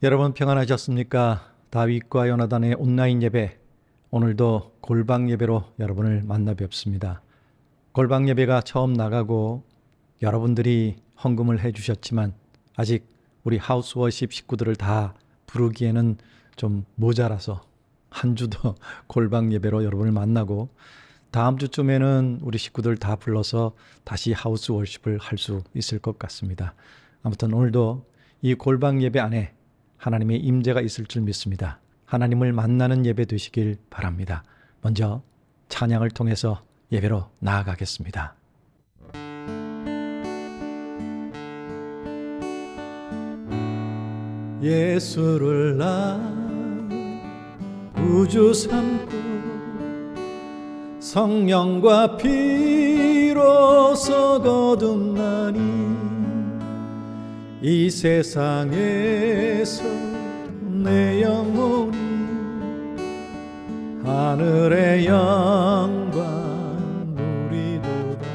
여러분 평안하셨습니까? 다윗과 요나단의 온라인 예배, 오늘도 골방 예배로 여러분을 만나 뵙습니다. 골방 예배가 처음 나가고 여러분들이 헌금을 해주셨지만 아직 우리 하우스 워십 식구들을 다 부르기에는 좀 모자라서 한 주 더 골방 예배로 여러분을 만나고, 다음 주쯤에는 우리 식구들 다 불러서 다시 하우스 워십을 할 수 있을 것 같습니다. 아무튼 오늘도 이 골방 예배 안에 하나님의 임재가 있을 줄 믿습니다. 하나님을 만나는 예배 되시길 바랍니다. 먼저 찬양을 통해서 예배로 나아가겠습니다. 예수를 나의 구주 삼고 성령과 피로서 거듭나니 이 세상에서 내 영혼이 하늘의 영광 누리도다.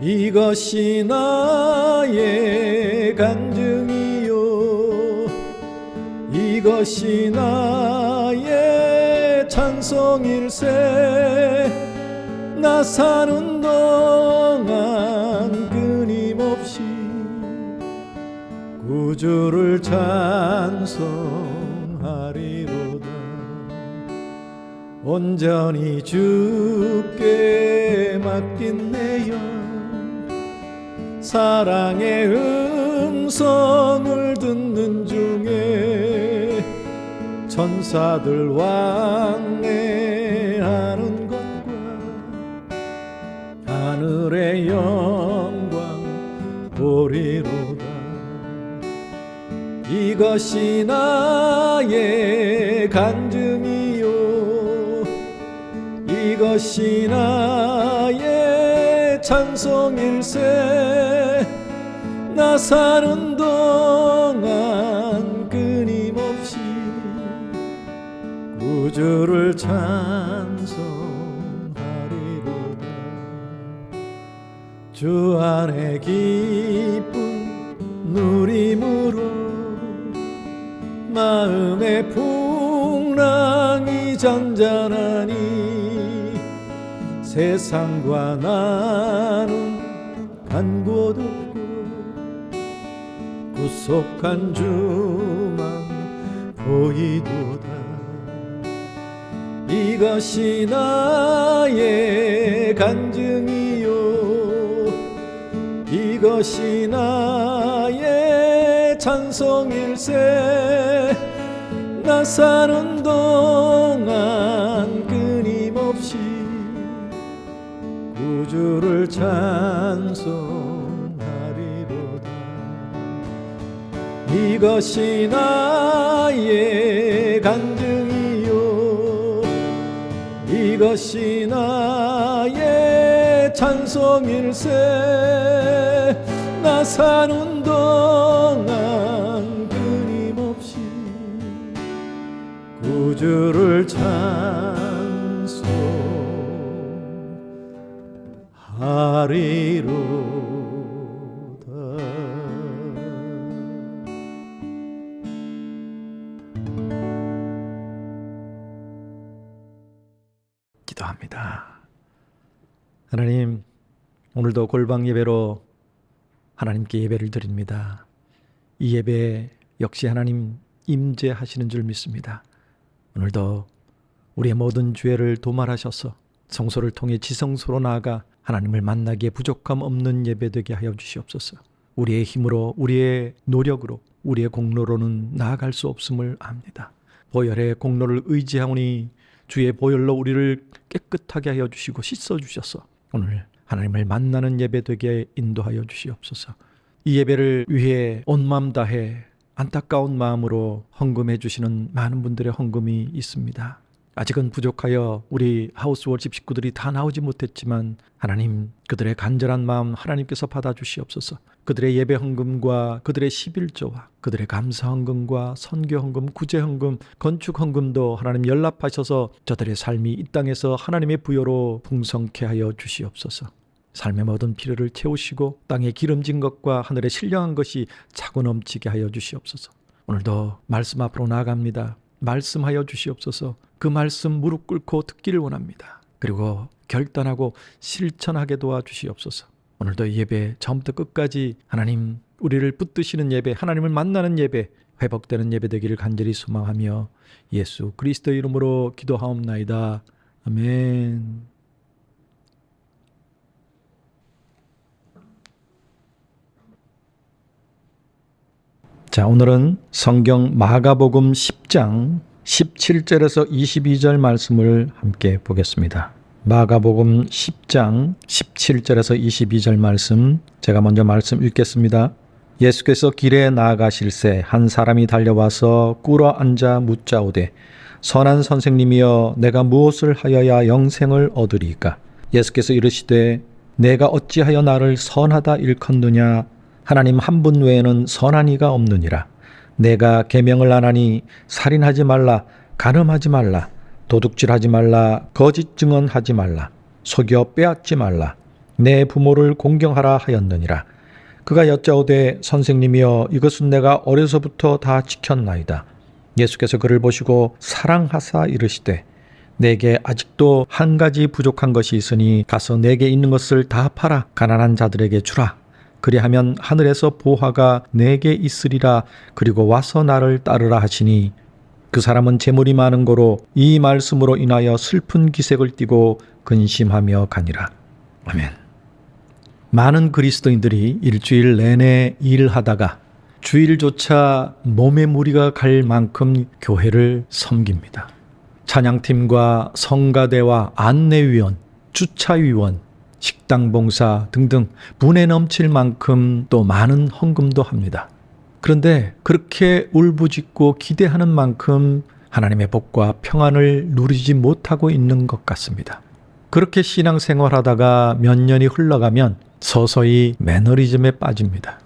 이것이 나의 간증이요, 이것이 나의 찬송일세. 나 사는 동안 끊임없이 구주를 찬송하리로다. 온전히 주께 맡긴 내 영, 사랑의 음성을 듣는 중에 천사들 왕래하는 것과 하늘의 영광 보리로다. 이것이 나의 간증이요, 이것이 나의 찬송일세. 나 사는 동안 끊임없이 구주를 찬송하리로다. 주 안에 기쁨 누림으로 마음의 풍랑이 잔잔하니 세상과 나는 간 곳 없고 구속한 주만 보이도다. 이것이 나의 간증이요, 이것이 나의 찬송일세. 나 사는 동안 끊임없이 구주를 찬송하리로다. 이것이 나의 간증이요, 이것이 나의 찬송일세. 나 사는 동안 끊임없이 구주를 찬송하리로다. 기도합니다. 하나님, 오늘도 골방 예배로 하나님께 예배를 드립니다. 이 예배 역시 하나님 임재하시는 줄 믿습니다. 오늘도 우리의 모든 죄를 도말하셔서 성소를 통해 지성소로 나아가 하나님을 만나기에 부족함 없는 예배 되게 하여 주시옵소서. 우리의 힘으로, 우리의 노력으로, 우리의 공로로는 나아갈 수 없음을 압니다. 보혈의 공로를 의지하오니 주의 보혈로 우리를 깨끗하게 하여 주시고 씻어 주셔서 오늘 하나님을 만나는 예배 되게 인도하여 주시옵소서. 이 예배를 위해 온 마음 다해 안타까운 마음으로 헌금해 주시는 많은 분들의 헌금이 있습니다. 아직은 부족하여 우리 하우스 워십 식구들이 다 나오지 못했지만 하나님, 그들의 간절한 마음 하나님께서 받아주시옵소서. 그들의 예배 헌금과 그들의 11조와 그들의 감사 헌금과 선교 헌금, 구제 헌금, 건축 헌금도 하나님 연락하셔서 저들의 삶이 이 땅에서 하나님의 부여로 풍성케 하여 주시옵소서. 삶의 모든 필요를 채우시고 땅에 기름진 것과 하늘에 신령한 것이 차고 넘치게 하여 주시옵소서. 오늘도 말씀 앞으로 나아갑니다. 말씀하여 주시옵소서. 그 말씀 무릎 꿇고 듣기를 원합니다. 그리고 결단하고 실천하게 도와주시옵소서. 오늘도 예배 처음부터 끝까지 하나님 우리를 붙드시는 예배, 하나님을 만나는 예배, 회복되는 예배 되기를 간절히 소망하며 예수 그리스도의 이름으로 기도하옵나이다. 아멘. 자, 오늘은 성경 마가복음 10장 17절에서 22절 말씀을 함께 보겠습니다. 마가복음 10장 17절에서 22절 말씀, 제가 먼저 말씀 읽겠습니다. 예수께서 길에 나아가실새 한 사람이 달려와서 꿇어 앉아 묻자오되 선한 선생님이여 내가 무엇을 하여야 영생을 얻으리이까? 예수께서 이르시되 내가 어찌하여 나를 선하다 일컫느냐? 하나님 한 분 외에는 선한 이가 없느니라. 내가 계명을 안 하니 살인하지 말라, 간음하지 말라, 도둑질하지 말라, 거짓 증언하지 말라, 속여 빼앗지 말라, 내 부모를 공경하라 하였느니라. 그가 여짜오되 선생님이여 이것은 내가 어려서부터 다 지켰나이다. 예수께서 그를 보시고 사랑하사 이르시되 내게 아직도 한 가지 부족한 것이 있으니 가서 내게 있는 것을 다 팔아 가난한 자들에게 주라. 그리하면 하늘에서 보화가 내게 있으리라. 그리고 와서 나를 따르라 하시니 그 사람은 재물이 많은 고로 이 말씀으로 인하여 슬픈 기색을 띠고 근심하며 가니라. 아멘. 많은 그리스도인들이 일주일 내내 일하다가 주일조차 몸에 무리가 갈 만큼 교회를 섬깁니다. 찬양팀과 성가대와 안내위원, 주차위원, 식당봉사 등등 분에 넘칠 만큼 또 많은 헌금도 합니다. 그런데 그렇게 울부짖고 기대하는 만큼 하나님의 복과 평안을 누리지 못하고 있는 것 같습니다. 그렇게 신앙생활하다가 몇 년이 흘러가면 서서히 매너리즘에 빠집니다.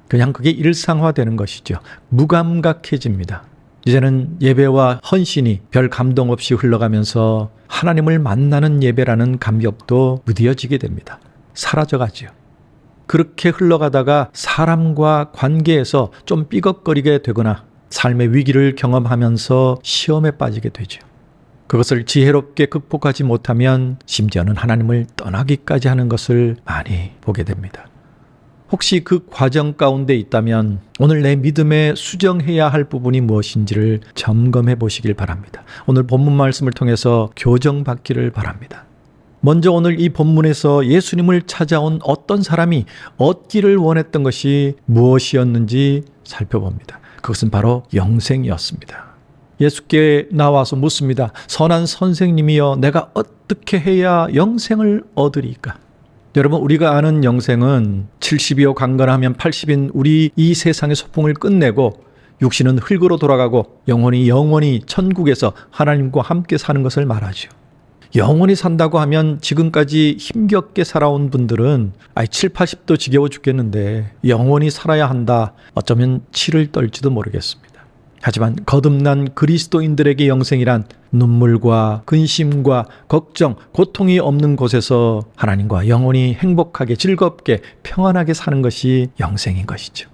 그냥 그게 일상화되는 것이죠. 무감각해집니다. 이제는 예배와 헌신이 별 감동 없이 흘러가면서 하나님을 만나는 예배라는 감격도 무뎌지게 됩니다. 사라져가죠. 그렇게 흘러가다가 사람과 관계에서 좀 삐걱거리게 되거나 삶의 위기를 경험하면서 시험에 빠지게 되죠. 그것을 지혜롭게 극복하지 못하면 심지어는 하나님을 떠나기까지 하는 것을 많이 보게 됩니다. 혹시 그 과정 가운데 있다면 오늘 내 믿음에 수정해야 할 부분이 무엇인지를 점검해 보시길 바랍니다. 오늘 본문 말씀을 통해서 교정받기를 바랍니다. 먼저 오늘 이 본문에서 예수님을 찾아온 어떤 사람이 얻기를 원했던 것이 무엇이었는지 살펴봅니다. 그것은 바로 영생이었습니다. 예수께 나와서 묻습니다. 선한 선생님이여 내가 어떻게 해야 영생을 얻으리까? 여러분, 우리가 아는 영생은 70이요 강건하면 80인 우리 이 세상의 소풍을 끝내고 육신은 흙으로 돌아가고 영원히 천국에서 하나님과 함께 사는 것을 말하죠. 영원히 산다고 하면 지금까지 힘겹게 살아온 분들은 7, 80도 지겨워 죽겠는데 영원히 살아야 한다. 어쩌면 치를 떨지도 모르겠습니다. 하지만 거듭난 그리스도인들에게 영생이란 눈물과 근심과 걱정, 고통이 없는 곳에서 하나님과 영원히 행복하게 즐겁게 평안하게 사는 것이 영생인 것이죠.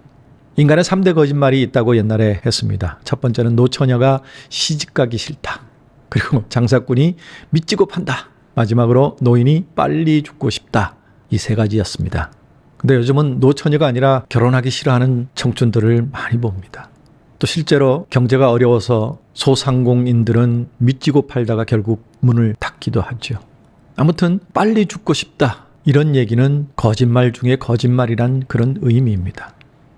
인간의 3대 거짓말이 있다고 옛날에 했습니다. 첫 번째는 노처녀가 시집가기 싫다. 그리고 장사꾼이 미치고 판다. 마지막으로 노인이 빨리 죽고 싶다. 이 세 가지였습니다. 근데 요즘은 노처녀가 아니라 결혼하기 싫어하는 청춘들을 많이 봅니다. 또 실제로 경제가 어려워서 소상공인들은 미치고 팔다가 결국 문을 닫기도 하죠. 아무튼 빨리 죽고 싶다. 이런 얘기는 거짓말 중에 거짓말이란 그런 의미입니다.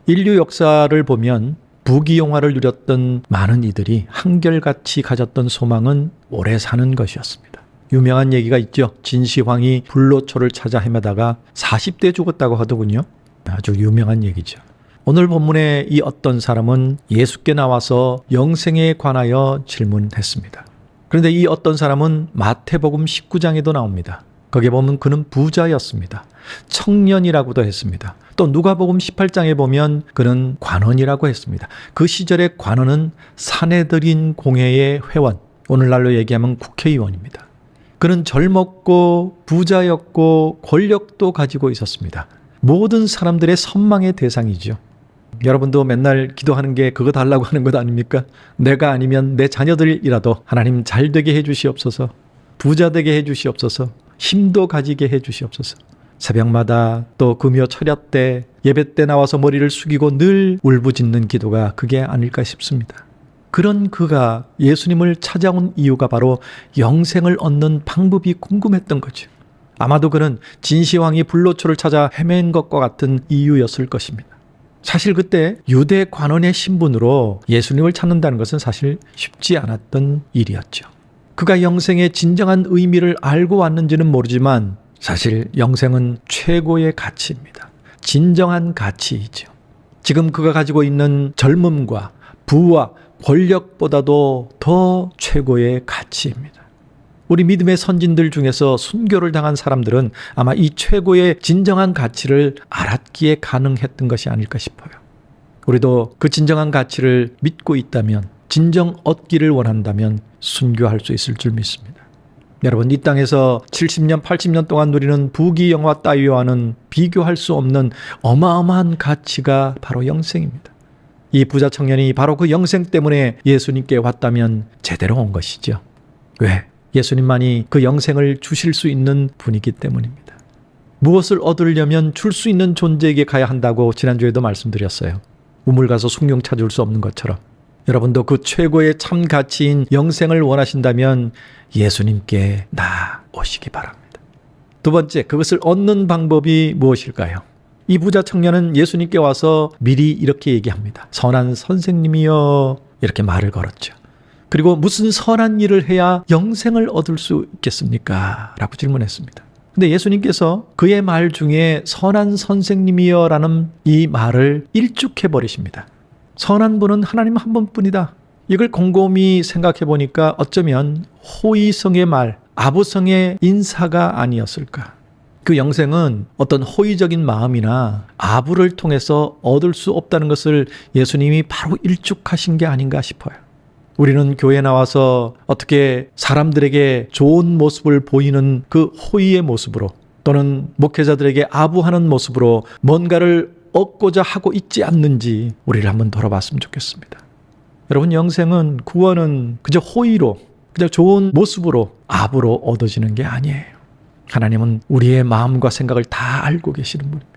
인류 역사를 보면 부귀영화를 누렸던 많은 이들이 한결같이 가졌던 소망은 오래 사는 것이었습니다. 유명한 얘기가 있죠. 진시황이 불로초를 찾아 헤매다가 40대 죽었다고 하더군요. 아주 유명한 얘기죠. 오늘 본문에 이 어떤 사람은 예수께 나와서 영생에 관하여 질문했습니다. 그런데 이 어떤 사람은 마태복음 19장에도 나옵니다. 거기에 보면 그는 부자였습니다. 청년이라고도 했습니다. 또 누가복음 18장에 보면 그는 관원이라고 했습니다. 그 시절의 관원은 사내들인 공회의 회원, 오늘날로 얘기하면 국회의원입니다. 그는 젊었고 부자였고 권력도 가지고 있었습니다. 모든 사람들의 선망의 대상이죠. 여러분도 맨날 기도하는 게 그거 달라고 하는 것 아닙니까? 내가 아니면 내 자녀들이라도 하나님 잘 되게 해주시옵소서, 부자 되게 해주시옵소서, 힘도 가지게 해주시옵소서. 새벽마다 또 금요 철야 때 예배 때 나와서 머리를 숙이고 늘 울부짖는 기도가 그게 아닐까 싶습니다. 그런 그가 예수님을 찾아온 이유가 바로 영생을 얻는 방법이 궁금했던 거죠. 아마도 그는 진시황이 불로초를 찾아 헤맨 것과 같은 이유였을 것입니다. 사실 그때 유대 관원의 신분으로 예수님을 찾는다는 것은 사실 쉽지 않았던 일이었죠. 그가 영생의 진정한 의미를 알고 왔는지는 모르지만 사실 영생은 최고의 가치입니다. 진정한 가치이죠. 지금 그가 가지고 있는 젊음과 부와 권력보다도 더 최고의 가치입니다. 우리 믿음의 선진들 중에서 순교를 당한 사람들은 아마 이 최고의 진정한 가치를 알았기에 가능했던 것이 아닐까 싶어요. 우리도 그 진정한 가치를 믿고 있다면, 진정 얻기를 원한다면 순교할 수 있을 줄 믿습니다. 여러분, 이 땅에서 70년, 80년 동안 누리는 부귀영화 따위와는 비교할 수 없는 어마어마한 가치가 바로 영생입니다. 이 부자 청년이 바로 그 영생 때문에 예수님께 왔다면 제대로 온 것이죠. 왜? 예수님만이 그 영생을 주실 수 있는 분이기 때문입니다. 무엇을 얻으려면 줄 수 있는 존재에게 가야 한다고 지난주에도 말씀드렸어요. 우물 가서 숭늉 찾을 수 없는 것처럼 여러분도 그 최고의 참 가치인 영생을 원하신다면 예수님께 나오시기 바랍니다. 두 번째, 그것을 얻는 방법이 무엇일까요? 이 부자 청년은 예수님께 와서 미리 이렇게 얘기합니다. 선한 선생님이여, 이렇게 말을 걸었죠. 그리고 무슨 선한 일을 해야 영생을 얻을 수 있겠습니까? 라고 질문했습니다. 근데 예수님께서 그의 말 중에 선한 선생님이여 라는 이 말을 일축해 버리십니다. 선한 분은 하나님 한 분뿐이다. 이걸 곰곰이 생각해 보니까 어쩌면 호의성의 말, 아부성의 인사가 아니었을까. 그 영생은 어떤 호의적인 마음이나 아부를 통해서 얻을 수 없다는 것을 예수님이 바로 일축하신 게 아닌가 싶어요. 우리는 교회에 나와서 어떻게 사람들에게 좋은 모습을 보이는 그 호의의 모습으로, 또는 목회자들에게 아부하는 모습으로 뭔가를 얻고자 하고 있지 않는지 우리를 한번 돌아봤으면 좋겠습니다. 여러분, 영생은, 구원은 그저 호의로, 그저 좋은 모습으로, 아부로 얻어지는 게 아니에요. 하나님은 우리의 마음과 생각을 다 알고 계시는 분입니다.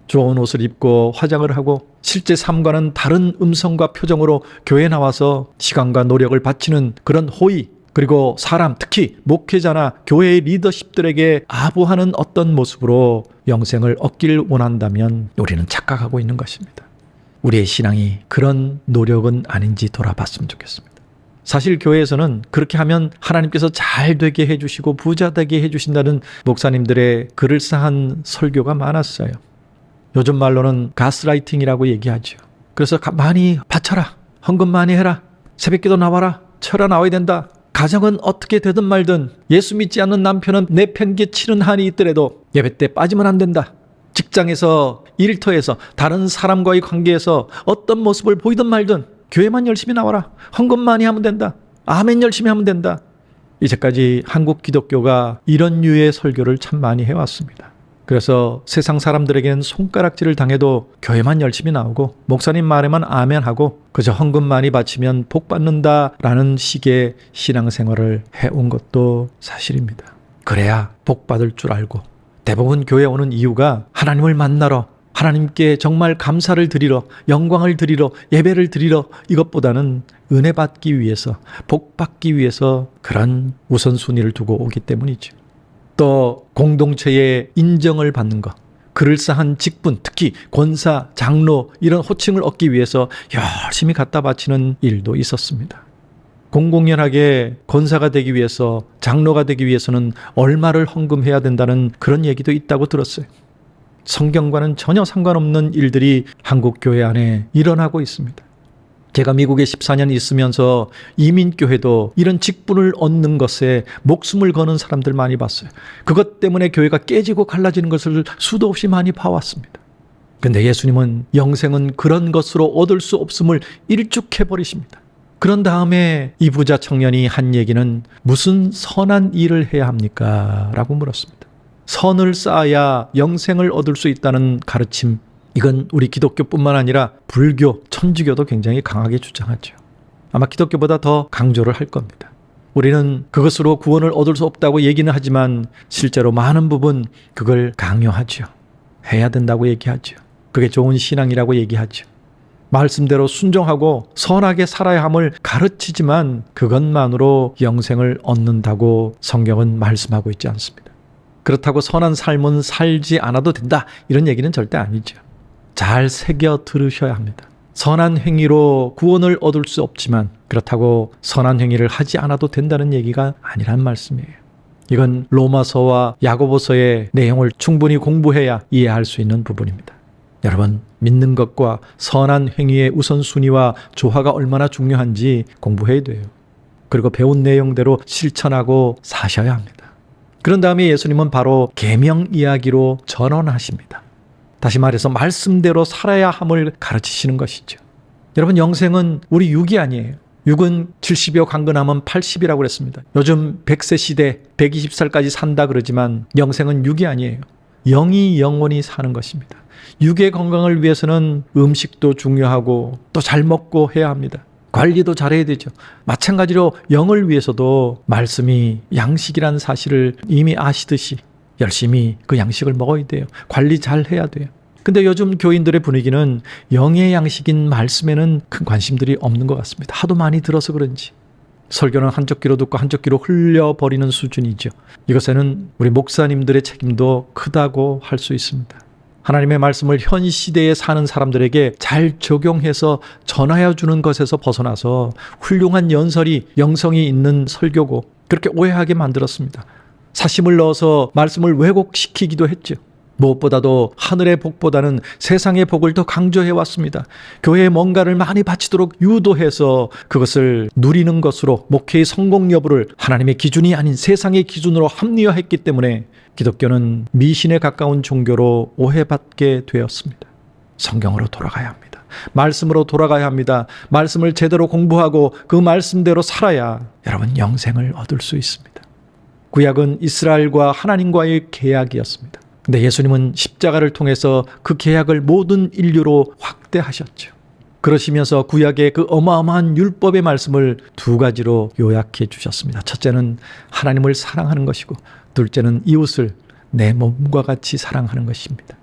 좋은 옷을 입고 화장을 하고 실제 삶과는 다른 음성과 표정으로 교회에 나와서 시간과 노력을 바치는 그런 호의, 그리고 사람, 특히 목회자나 교회의 리더십들에게 아부하는 어떤 모습으로 영생을 얻기를 원한다면 우리는 착각하고 있는 것입니다. 우리의 신앙이 그런 노력은 아닌지 돌아봤으면 좋겠습니다. 사실 교회에서는 그렇게 하면 하나님께서 잘 되게 해주시고 부자 되게 해주신다는 목사님들의 그럴싸한 설교가 많았어요. 요즘 말로는 가스라이팅이라고 얘기하죠. 그래서 많이 바쳐라, 헌금 많이 해라, 새벽기도 나와라, 철야 나와야 된다. 가정은 어떻게 되든 말든 예수 믿지 않는 남편은 내팽개치는 한이 있더라도 예배 때 빠지면 안 된다. 직장에서, 일터에서, 다른 사람과의 관계에서 어떤 모습을 보이든 말든 교회만 열심히 나와라, 헌금 많이 하면 된다, 아멘 열심히 하면 된다. 이제까지 한국 기독교가 이런 류의 설교를 참 많이 해왔습니다. 그래서 세상 사람들에게는 손가락질을 당해도 교회만 열심히 나오고 목사님 말에만 아멘하고 그저 헌금 많이 바치면 복 받는다라는 식의 신앙생활을 해온 것도 사실입니다. 그래야 복 받을 줄 알고 대부분 교회에 오는 이유가 하나님을 만나러, 하나님께 정말 감사를 드리러, 영광을 드리러, 예배를 드리러, 이것보다는 은혜 받기 위해서, 복 받기 위해서 그런 우선순위를 두고 오기 때문이죠. 또 공동체의 인정을 받는 것, 그럴싸한 직분, 특히 권사, 장로 이런 호칭을 얻기 위해서 열심히 갖다 바치는 일도 있었습니다. 공공연하게 권사가 되기 위해서, 장로가 되기 위해서는 얼마를 헌금해야 된다는 그런 얘기도 있다고 들었어요. 성경과는 전혀 상관없는 일들이 한국 교회 안에 일어나고 있습니다. 제가 미국에 14년 있으면서 이민교회도 이런 직분을 얻는 것에 목숨을 거는 사람들 많이 봤어요. 그것 때문에 교회가 깨지고 갈라지는 것을 수도 없이 많이 봐왔습니다. 근데 예수님은 영생은 그런 것으로 얻을 수 없음을 일축해 버리십니다. 그런 다음에 이 부자 청년이 한 얘기는 무슨 선한 일을 해야 합니까? 라고 물었습니다. 선을 쌓아야 영생을 얻을 수 있다는 가르침, 이건 우리 기독교뿐만 아니라 불교, 천주교도 굉장히 강하게 주장하죠. 아마 기독교보다 더 강조를 할 겁니다. 우리는 그것으로 구원을 얻을 수 없다고 얘기는 하지만 실제로 많은 부분 그걸 강요하죠. 해야 된다고 얘기하죠. 그게 좋은 신앙이라고 얘기하죠. 말씀대로 순종하고 선하게 살아야 함을 가르치지만 그것만으로 영생을 얻는다고 성경은 말씀하고 있지 않습니다. 그렇다고 선한 삶은 살지 않아도 된다, 이런 얘기는 절대 아니죠. 잘 새겨 들으셔야 합니다. 선한 행위로 구원을 얻을 수 없지만 그렇다고 선한 행위를 하지 않아도 된다는 얘기가 아니란 말씀이에요. 이건 로마서와 야고보서의 내용을 충분히 공부해야 이해할 수 있는 부분입니다. 여러분, 믿는 것과 선한 행위의 우선순위와 조화가 얼마나 중요한지 공부해야 돼요. 그리고 배운 내용대로 실천하고 사셔야 합니다. 그런 다음에 예수님은 바로 계명 이야기로 전원하십니다. 다시 말해서 말씀대로 살아야 함을 가르치시는 것이죠. 여러분, 영생은 우리 육이 아니에요. 육은 70여 강건하면 80이라고 그랬습니다. 요즘 100세 시대 120살까지 산다 그러지만 영생은 육이 아니에요. 영이 영원히 사는 것입니다. 육의 건강을 위해서는 음식도 중요하고 또 잘 먹고 해야 합니다. 관리도 잘해야 되죠. 마찬가지로 영을 위해서도 말씀이 양식이라는 사실을 이미 아시듯이 열심히 그 양식을 먹어야 돼요. 관리 잘 해야 돼요. 근데 요즘 교인들의 분위기는 영의 양식인 말씀에는 큰 관심들이 없는 것 같습니다. 하도 많이 들어서 그런지. 설교는 한쪽 귀로 듣고 한쪽 귀로 흘려버리는 수준이죠. 이것에는 우리 목사님들의 책임도 크다고 할 수 있습니다. 하나님의 말씀을 현 시대에 사는 사람들에게 잘 적용해서 전하여 주는 것에서 벗어나서 훌륭한 연설이 영성이 있는 설교고 그렇게 오해하게 만들었습니다. 사심을 넣어서 말씀을 왜곡시키기도 했죠. 무엇보다도 하늘의 복보다는 세상의 복을 더 강조해 왔습니다. 교회에 뭔가를 많이 바치도록 유도해서 그것을 누리는 것으로 목회의 성공 여부를 하나님의 기준이 아닌 세상의 기준으로 합리화했기 때문에 기독교는 미신에 가까운 종교로 오해받게 되었습니다. 성경으로 돌아가야 합니다. 말씀으로 돌아가야 합니다. 말씀을 제대로 공부하고 그 말씀대로 살아야 여러분 영생을 얻을 수 있습니다. 구약은 이스라엘과 하나님과의 계약이었습니다. 근데 예수님은 십자가를 통해서 그 계약을 모든 인류로 확대하셨죠. 그러시면서 구약의 그 어마어마한 율법의 말씀을 두 가지로 요약해 주셨습니다. 첫째는 하나님을 사랑하는 것이고 둘째는 이웃을 내 몸과 같이 사랑하는 것입니다.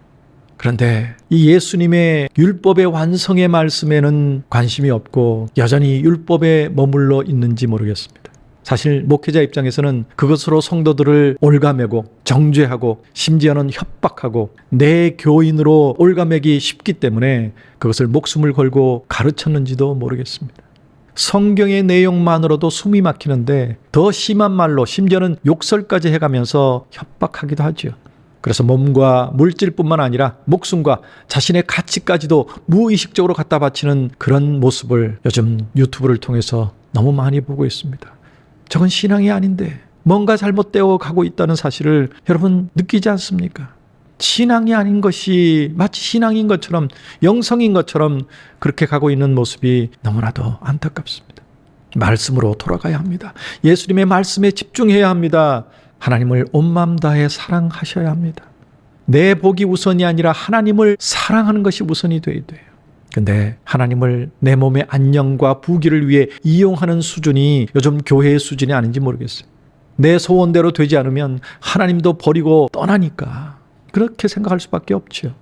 그런데 이 예수님의 율법의 완성의 말씀에는 관심이 없고 여전히 율법에 머물러 있는지 모르겠습니다. 사실 목회자 입장에서는 그것으로 성도들을 올가매고 정죄하고 심지어는 협박하고 내 교인으로 올가매기 쉽기 때문에 그것을 목숨을 걸고 가르쳤는지도 모르겠습니다. 성경의 내용만으로도 숨이 막히는데 더 심한 말로 심지어는 욕설까지 해가면서 협박하기도 하죠. 그래서 몸과 물질뿐만 아니라 목숨과 자신의 가치까지도 무의식적으로 갖다 바치는 그런 모습을 요즘 유튜브를 통해서 너무 많이 보고 있습니다. 저건 신앙이 아닌데 뭔가 잘못되어 가고 있다는 사실을 여러분 느끼지 않습니까? 신앙이 아닌 것이 마치 신앙인 것처럼 영성인 것처럼 그렇게 가고 있는 모습이 너무나도 안타깝습니다. 말씀으로 돌아가야 합니다. 예수님의 말씀에 집중해야 합니다. 하나님을 온 마음 다해 사랑하셔야 합니다. 내 복이 우선이 아니라 하나님을 사랑하는 것이 우선이 돼야 돼요. 근데 하나님을 내 몸의 안녕과 부귀를 위해 이용하는 수준이 요즘 교회의 수준이 아닌지 모르겠어요. 내 소원대로 되지 않으면 하나님도 버리고 떠나니까 그렇게 생각할 수밖에 없죠.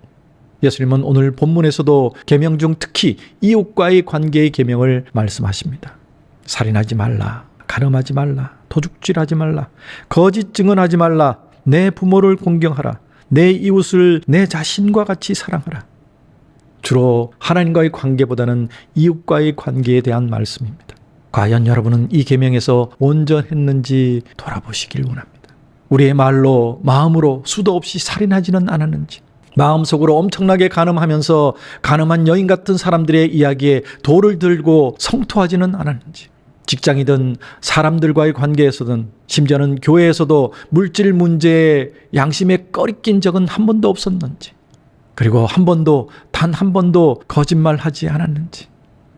예수님은 오늘 본문에서도 계명 중 특히 이웃과의 관계의 계명을 말씀하십니다. 살인하지 말라, 간음하지 말라, 도둑질하지 말라, 거짓 증언하지 말라, 내 부모를 공경하라, 내 이웃을 내 자신과 같이 사랑하라. 주로 하나님과의 관계보다는 이웃과의 관계에 대한 말씀입니다. 과연 여러분은 이 계명에서 온전했는지 돌아보시길 원합니다. 우리의 말로 마음으로 수도 없이 살인하지는 않았는지, 마음속으로 엄청나게 간음하면서 간음한 여인 같은 사람들의 이야기에 돌을 들고 성토하지는 않았는지, 직장이든 사람들과의 관계에서든 심지어는 교회에서도 물질 문제에 양심에 꺼리낀 적은 한 번도 없었는지, 그리고 단 한 번도 거짓말하지 않았는지,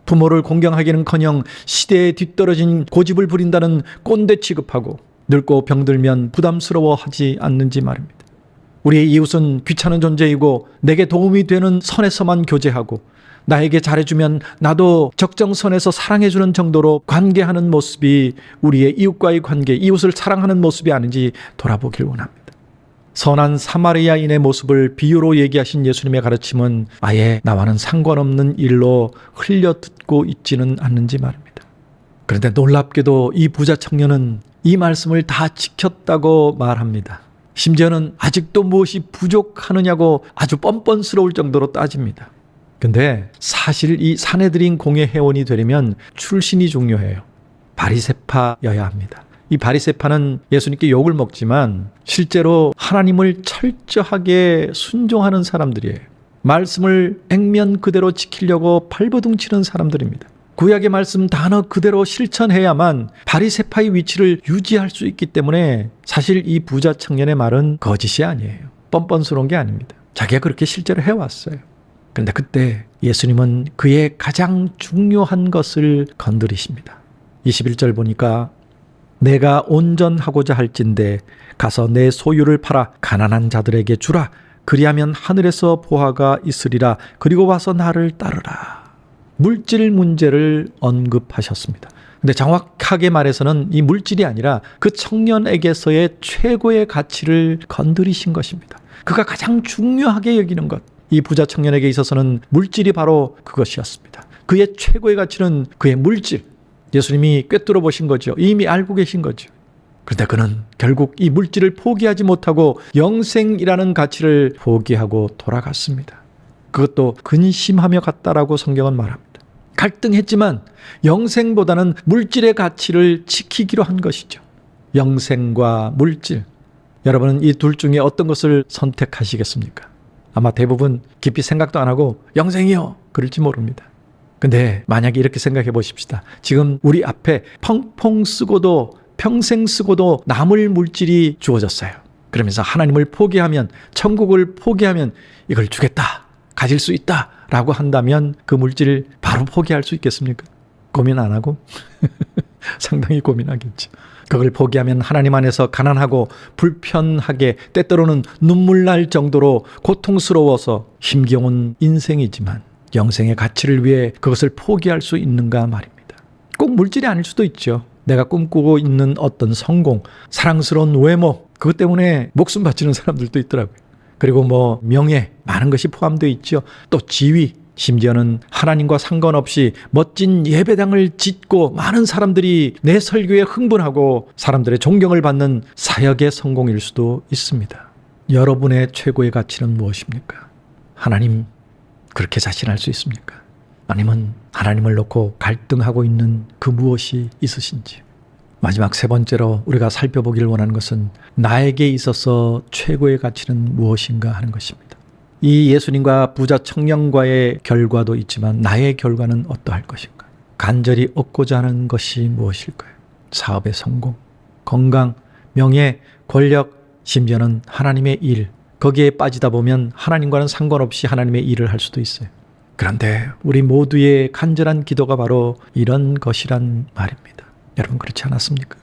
부모를 공경하기는커녕 시대에 뒤떨어진 고집을 부린다는 꼰대 취급하고 늙고 병들면 부담스러워하지 않는지 말입니다. 우리의 이웃은 귀찮은 존재이고 내게 도움이 되는 선에서만 교제하고 나에게 잘해주면 나도 적정선에서 사랑해주는 정도로 관계하는 모습이 우리의 이웃과의 관계, 이웃을 사랑하는 모습이 아닌지 돌아보길 원합니다. 선한 사마리아인의 모습을 비유로 얘기하신 예수님의 가르침은 아예 나와는 상관없는 일로 흘려듣고 있지는 않는지 말입니다. 그런데 놀랍게도 이 부자 청년은 이 말씀을 다 지켰다고 말합니다. 심지어는 아직도 무엇이 부족하느냐고 아주 뻔뻔스러울 정도로 따집니다. 근데 사실 이 산헤드린 공회 회원이 되려면 출신이 중요해요. 바리새파여야 합니다. 이 바리새파는 예수님께 욕을 먹지만 실제로 하나님을 철저하게 순종하는 사람들이에요. 말씀을 액면 그대로 지키려고 발버둥치는 사람들입니다. 구약의 말씀 단어 그대로 실천해야만 바리새파의 위치를 유지할 수 있기 때문에 사실 이 부자 청년의 말은 거짓이 아니에요. 뻔뻔스러운 게 아닙니다. 자기가 그렇게 실제로 해왔어요. 그런데 그때 예수님은 그의 가장 중요한 것을 건드리십니다. 21절 보니까 내가 온전하고자 할진대 가서 내 소유를 팔아 가난한 자들에게 주라. 그리하면 하늘에서 보화가 있으리라. 그리고 와서 나를 따르라. 물질 문제를 언급하셨습니다. 근데 정확하게 말해서는 이 물질이 아니라 그 청년에게서의 최고의 가치를 건드리신 것입니다. 그가 가장 중요하게 여기는 것, 이 부자 청년에게 있어서는 물질이 바로 그것이었습니다. 그의 최고의 가치는 그의 물질. 예수님이 꿰뚫어 보신 거죠. 이미 알고 계신 거죠. 그런데 그는 결국 이 물질을 포기하지 못하고 영생이라는 가치를 포기하고 돌아갔습니다. 그것도 근심하며 갔다라고 성경은 말합니다. 갈등했지만 영생보다는 물질의 가치를 지키기로 한 것이죠. 영생과 물질. 여러분은 이 둘 중에 어떤 것을 선택하시겠습니까? 아마 대부분 깊이 생각도 안 하고 영생이요 그럴지 모릅니다. 근데 만약에 이렇게 생각해 보십시다. 지금 우리 앞에 펑펑 쓰고도 평생 쓰고도 남을 물질이 주어졌어요. 그러면서 하나님을 포기하면, 천국을 포기하면 이걸 주겠다, 가질 수 있다 라고 한다면 그 물질을 바로 포기할 수 있겠습니까? 고민 안 하고? 상당히 고민하겠죠. 그걸 포기하면 하나님 안에서 가난하고 불편하게 때때로는 눈물 날 정도로 고통스러워서 힘겨운 인생이지만 영생의 가치를 위해 그것을 포기할 수 있는가 말입니다. 꼭 물질이 아닐 수도 있죠. 내가 꿈꾸고 있는 어떤 성공, 사랑스러운 외모, 그것 때문에 목숨 바치는 사람들도 있더라고요. 그리고 명예, 많은 것이 포함되어 있죠. 또 지위, 심지어는 하나님과 상관없이 멋진 예배당을 짓고 많은 사람들이 내 설교에 흥분하고 사람들의 존경을 받는 사역의 성공일 수도 있습니다. 여러분의 최고의 가치는 무엇입니까? 하나님, 그렇게 자신할 수 있습니까? 아니면 하나님을 놓고 갈등하고 있는 그 무엇이 있으신지. 마지막 세 번째로 우리가 살펴보기를 원하는 것은 나에게 있어서 최고의 가치는 무엇인가 하는 것입니다. 이 예수님과 부자 청년과의 결과도 있지만 나의 결과는 어떠할 것인가? 간절히 얻고자 하는 것이 무엇일까요? 사업의 성공, 건강, 명예, 권력, 심지어는 하나님의 일, 거기에 빠지다 보면 하나님과는 상관없이 하나님의 일을 할 수도 있어요. 그런데 우리 모두의 간절한 기도가 바로 이런 것이란 말입니다. 여러분 그렇지 않았습니까?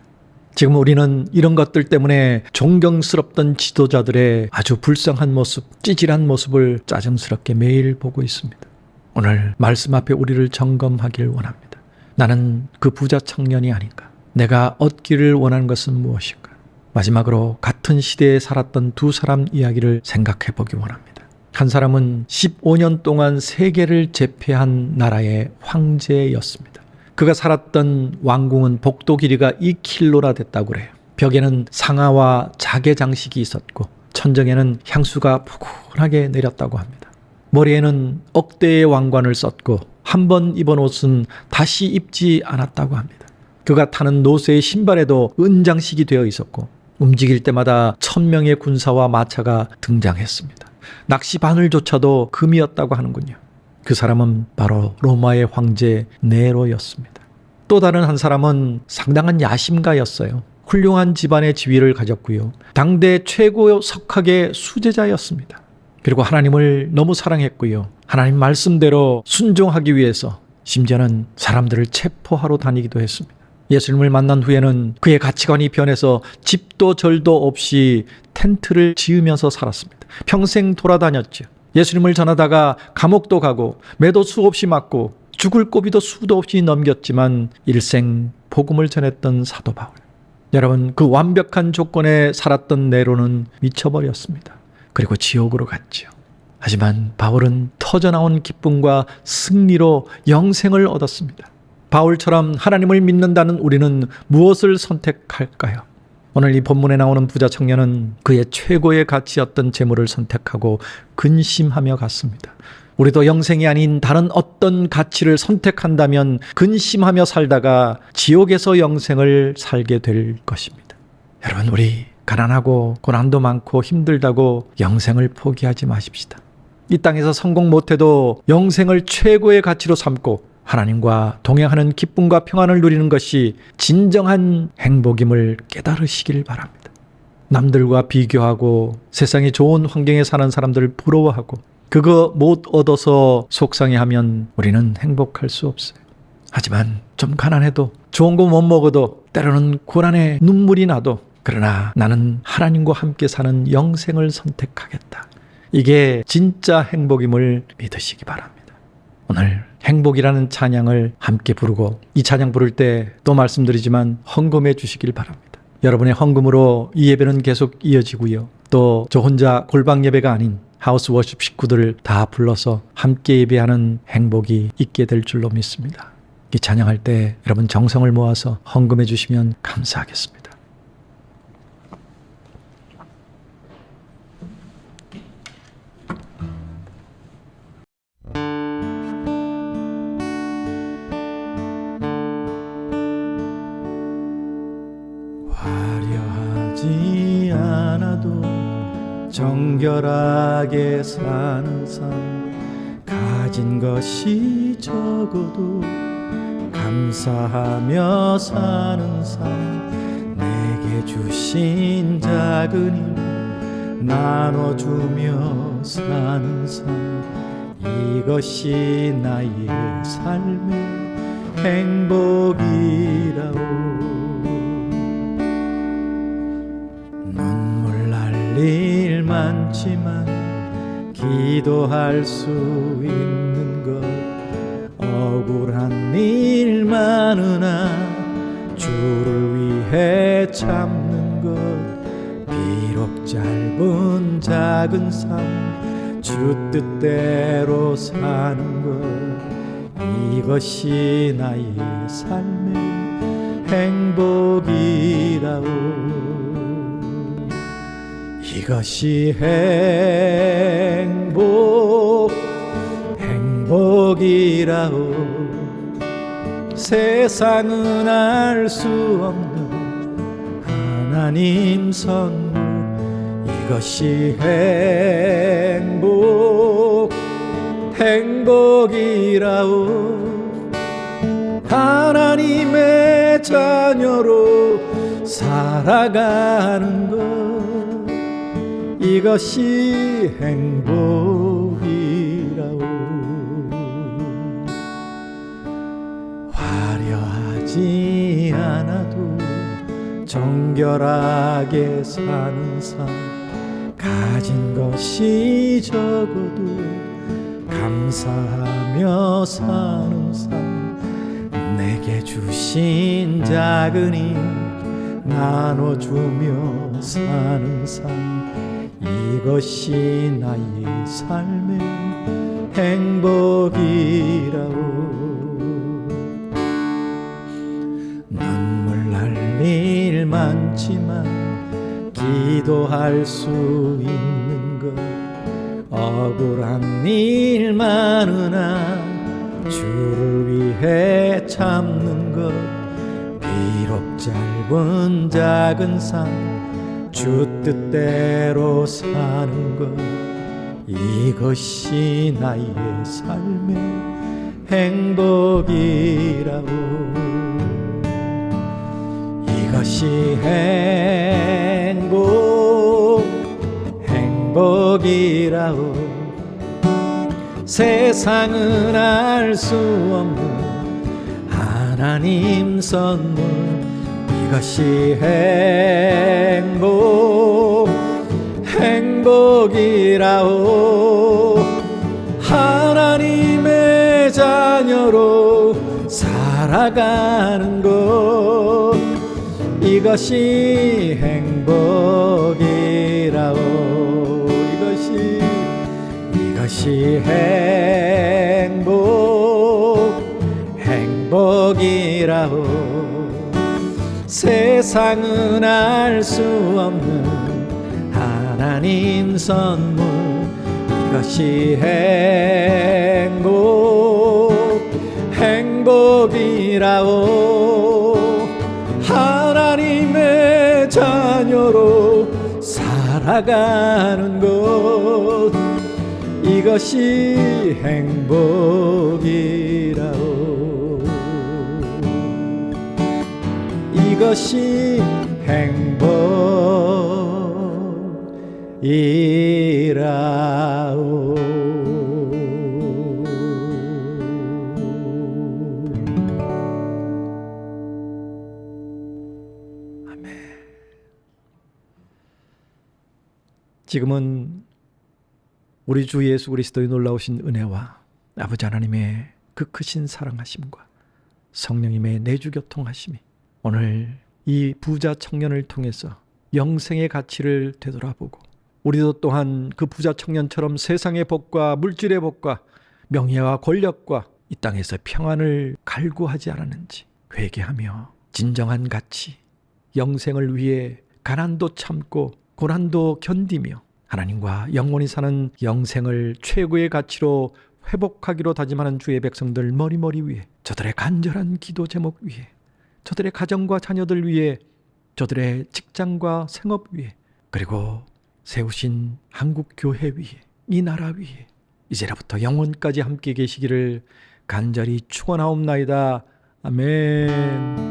지금 우리는 이런 것들 때문에 존경스럽던 지도자들의 아주 불쌍한 모습, 찌질한 모습을 짜증스럽게 매일 보고 있습니다. 오늘 말씀 앞에 우리를 점검하길 원합니다. 나는 그 부자 청년이 아닌가? 내가 얻기를 원하는 것은 무엇인가? 마지막으로 같은 시대에 살았던 두 사람 이야기를 생각해 보기 원합니다. 한 사람은 15년 동안 세계를 제패한 나라의 황제였습니다. 그가 살았던 왕궁은 복도 길이가 2km나 됐다고 그래요. 벽에는 상아와 자개 장식이 있었고 천정에는 향수가 포근하게 내렸다고 합니다. 머리에는 억대의 왕관을 썼고 한 번 입은 옷은 다시 입지 않았다고 합니다. 그가 타는 노새의 신발에도 은장식이 되어 있었고 움직일 때마다 1000명의 군사와 마차가 등장했습니다. 낚시바늘조차도 금이었다고 하는군요. 그 사람은 바로 로마의 황제 네로였습니다. 또 다른 한 사람은 상당한 야심가였어요. 훌륭한 집안의 지위를 가졌고요. 당대 최고 석학의 수제자였습니다. 그리고 하나님을 너무 사랑했고요. 하나님 말씀대로 순종하기 위해서 심지어는 사람들을 체포하러 다니기도 했습니다. 예수님을 만난 후에는 그의 가치관이 변해서 집도 절도 없이 텐트를 지으면서 살았습니다. 평생 돌아다녔죠. 예수님을 전하다가 감옥도 가고 매도 수없이 맞고 죽을 고비도 수도 없이 넘겼지만 일생 복음을 전했던 사도 바울. 여러분, 그 완벽한 조건에 살았던 네로는 미쳐버렸습니다. 그리고 지옥으로 갔지요. 하지만 바울은 터져나온 기쁨과 승리로 영생을 얻었습니다. 바울처럼 하나님을 믿는다는 우리는 무엇을 선택할까요? 오늘 이 본문에 나오는 부자 청년은 그의 최고의 가치였던 재물을 선택하고 근심하며 갔습니다. 우리도 영생이 아닌 다른 어떤 가치를 선택한다면 근심하며 살다가 지옥에서 영생을 살게 될 것입니다. 여러분, 우리 가난하고 고난도 많고 힘들다고 영생을 포기하지 마십시다. 이 땅에서 성공 못해도 영생을 최고의 가치로 삼고 하나님과 동행하는 기쁨과 평안을 누리는 것이 진정한 행복임을 깨달으시길 바랍니다. 남들과 비교하고 세상의 좋은 환경에 사는 사람들을 부러워하고 그거 못 얻어서 속상해하면 우리는 행복할 수 없어요. 하지만 좀 가난해도 좋은 거 못 먹어도 때로는 고난에 눈물이 나도 그러나 나는 하나님과 함께 사는 영생을 선택하겠다. 이게 진짜 행복임을 믿으시기 바랍니다. 오늘 행복이라는 찬양을 함께 부르고 이 찬양 부를 때 또 말씀드리지만 헌금해 주시길 바랍니다. 여러분의 헌금으로 이 예배는 계속 이어지고요. 또 저 혼자 골방 예배가 아닌 하우스 워십 식구들을 다 불러서 함께 예배하는 행복이 있게 될 줄로 믿습니다. 이 찬양할 때 여러분 정성을 모아서 헌금해 주시면 감사하겠습니다. 화려하지 않아도 정결하게 사는 삶, 가진 것이 적어도 감사하며 사는 삶, 내게 주신 작은 힘 나눠주며 사는 삶, 이것이 나의 삶의 행복이라오. 눈물 날 일 많지만 기도할 수 있는 것, 억울한 일 많으나 주를 위해 참는 것, 비록 짧은 작은 삶 주 뜻대로 사는 것, 이것이 나의 삶의 행복이라오. 이것이 행복이라오. 세상은 알 수 없는 하나님 선물, 이것이 행복이라오. 하나님의 자녀로 살아가는 것, 이것이 행복이라오. 화려하지 않아도 정결하게 사는 삶, 가진 것이 적어도 감사하며 사는 삶, 내게 주신 작은 힘 나눠주며 사는 삶, 이것이 나의 삶의 행복이라오. 눈물 날 일 많지만 기도할 수 있는 것, 억울한 일 많으나 주를 위해 참는 것, 비록 짧은 작은 삶 주 뜻대로 사는 것, 이것이 나의 삶의 행복이라오. 이것이 행복이라오. 세상은 알 수 없는 하나님 선물, 이것이 행복이라오. 하나님의 자녀로 살아가는 것, 이것이 행복이라오. 이것이 행복이라오. 세상은 알 수 없는 하나님 선물, 이것이 행복이라오. 하나님의 자녀로 살아가는 것, 이것이 행복이라오. 이것이 행복이라오. 아멘. 지금은 우리 주 예수 그리스도의 놀라우신 은혜와 아버지 하나님의 그 크신 사랑하심과 성령님의 내주교통하심이 오늘 이 부자 청년을 통해서 영생의 가치를 되돌아보고, 우리도 또한 그 부자 청년처럼 세상의 복과 물질의 복과 명예와 권력과 이 땅에서 평안을 갈구하지 않았는지 회개하며 진정한 가치, 영생을 위해 가난도 참고 고난도 견디며 하나님과 영원히 사는 영생을 최고의 가치로 회복하기로 다짐하는 주의 백성들 머리머리 위에, 저들의 간절한 기도 제목 위에, 저들의 가정과 자녀들 위에, 저들의 직장과 생업 위에, 그리고 세우신 한국교회 위에, 이 나라 위에 이제부터 영원까지 함께 계시기를 간절히 축원하옵나이다. 아멘.